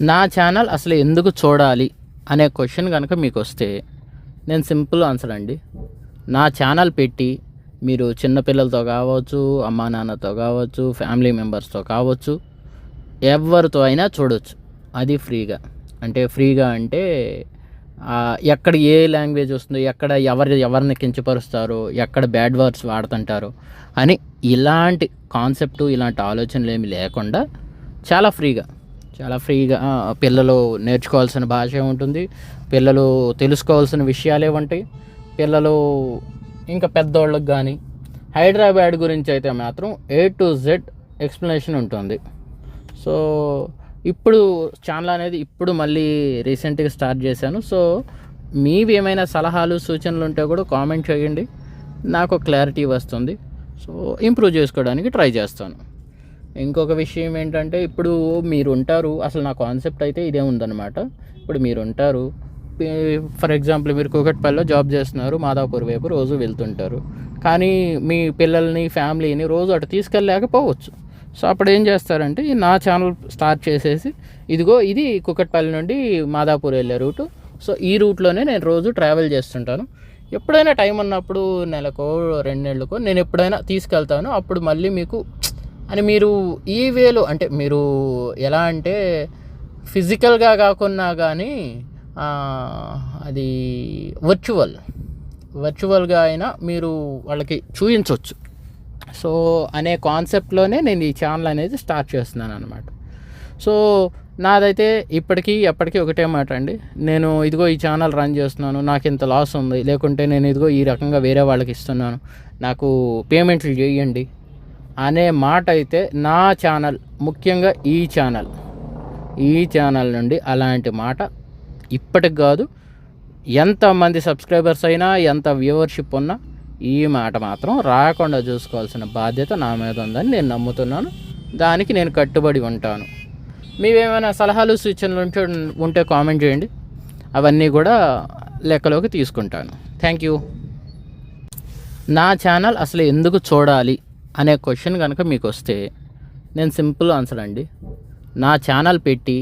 నా ఛానల్ అసలు ఎందుకు చూడాలి అనే క్వశ్చన్ కనుక మీకు వస్తే నేను సింపుల్ ఆన్సర్ అండి. నా ఛానల్ పెట్టి మీరు చిన్నపిల్లలతో కావచ్చు, అమ్మా నాన్నతో కావచ్చు, ఫ్యామిలీ మెంబర్స్తో కావచ్చు, ఎవరితో అయినా చూడవచ్చు. అది ఫ్రీగా. అంటే ఎక్కడ ఏ లాంగ్వేజ్ వస్తుందో, ఎక్కడ ఎవరిని కించపరుస్తారో, ఎక్కడ బ్యాడ్ వర్డ్స్ వాడుతుంటారో అని ఇలాంటి కాన్సెప్టు, ఇలాంటి ఆలోచనలు ఏమి లేకుండా చాలా ఫ్రీగా పిల్లలు నేర్చుకోవాల్సిన భాష ఉంటుంది, పిల్లలు తెలుసుకోవాల్సిన విషయాలే ఉంటాయి. పిల్లలు ఇంకా పెద్దోళ్ళకి కానీ హైదరాబాద్ గురించి అయితే మాత్రం A to Z ఎక్స్ప్లెనేషన్ ఉంటుంది. సో ఇప్పుడు ఛానల్ అనేది మళ్ళీ రీసెంట్గా స్టార్ట్ చేశాను. సో మీవి ఏమైనా సలహాలు సూచనలు ఉంటే కూడా కామెంట్ చేయండి, నాకు క్లారిటీ వస్తుంది. సో ఇంప్రూవ్ చేసుకోవడానికి ట్రై చేస్తాను. ఇంకొక విషయం ఏంటంటే, ఇప్పుడు మీరు ఉంటారు, అసలు నా కాన్సెప్ట్ అయితే ఇదే ఉందన్నమాట. ఇప్పుడు మీరు ఉంటారు, ఫర్ ఎగ్జాంపుల్ మీరు కూకట్పల్లిలో జాబ్ చేస్తున్నారు, మాదాపూర్ వైపు రోజు వెళ్తుంటారు, కానీ మీ పిల్లల్ని ఫ్యామిలీని రోజు అటు తీసుకెళ్ళలేకపోవచ్చు. సో అప్పుడు ఏం చేస్తారంటే, నా ఛానల్ స్టార్ట్ చేసేసి ఇదిగో ఇది కూకట్పల్లి నుండి మాదాపూర్ వెళ్ళే రూటు, సో ఈ రూట్లోనే నేను రోజు ట్రావెల్ చేస్తుంటాను. ఎప్పుడైనా టైం ఉన్నప్పుడు నెలకో 2 నెలలకో నేను ఎప్పుడైనా తీసుకెళ్తాను. అప్పుడు మళ్ళీ మీకు అని మీరు ఈ వేలో, అంటే మీరు ఎలా అంటే ఫిజికల్గా కాకున్నా కానీ అది వర్చువల్గా అయినా మీరు వాళ్ళకి చూపించవచ్చు. సో అనే కాన్సెప్ట్లోనే నేను ఈ ఛానల్ అనేది స్టార్ట్ చేస్తున్నాను అనమాట. సో నాదైతే ఎప్పటికీ ఒకటే మాట అండి. నేను ఇదిగో ఈ ఛానల్ రన్ చేస్తున్నాను, నాకు ఇంత లాస్ ఉంది, లేకుంటే నేను ఇదిగో ఈ రకంగా వేరే వాళ్ళకి ఇస్తున్నాను, నాకు పేమెంట్లు చేయండి అనే మాట అయితే నా ఛానల్, ముఖ్యంగా ఈ ఛానల్ నుండి అలాంటి మాట ఇప్పటికి కాదు, ఎంతమంది సబ్స్క్రైబర్స్ అయినా, ఎంత వ్యూవర్షిప్ ఉన్నా ఈ మాట మాత్రం రాకుండా చూసుకోవాల్సిన బాధ్యత నా మీద ఉందని నేను నమ్ముతున్నాను. దానికి నేను కట్టుబడి ఉంటాను. మీవేమైనా సలహాలు సూచనలు ఉంటే కామెంట్ చేయండి, అవన్నీ కూడా లెక్కలోకి తీసుకుంటాను. Thank you. నా ఛానల్ అసలు ఎందుకు చూడాలి అనే క్వశ్చన్ కనుక మీకు వస్తే నేను సింపుల్ ఆన్సర్ అండి. నా ఛానల్ పెట్టి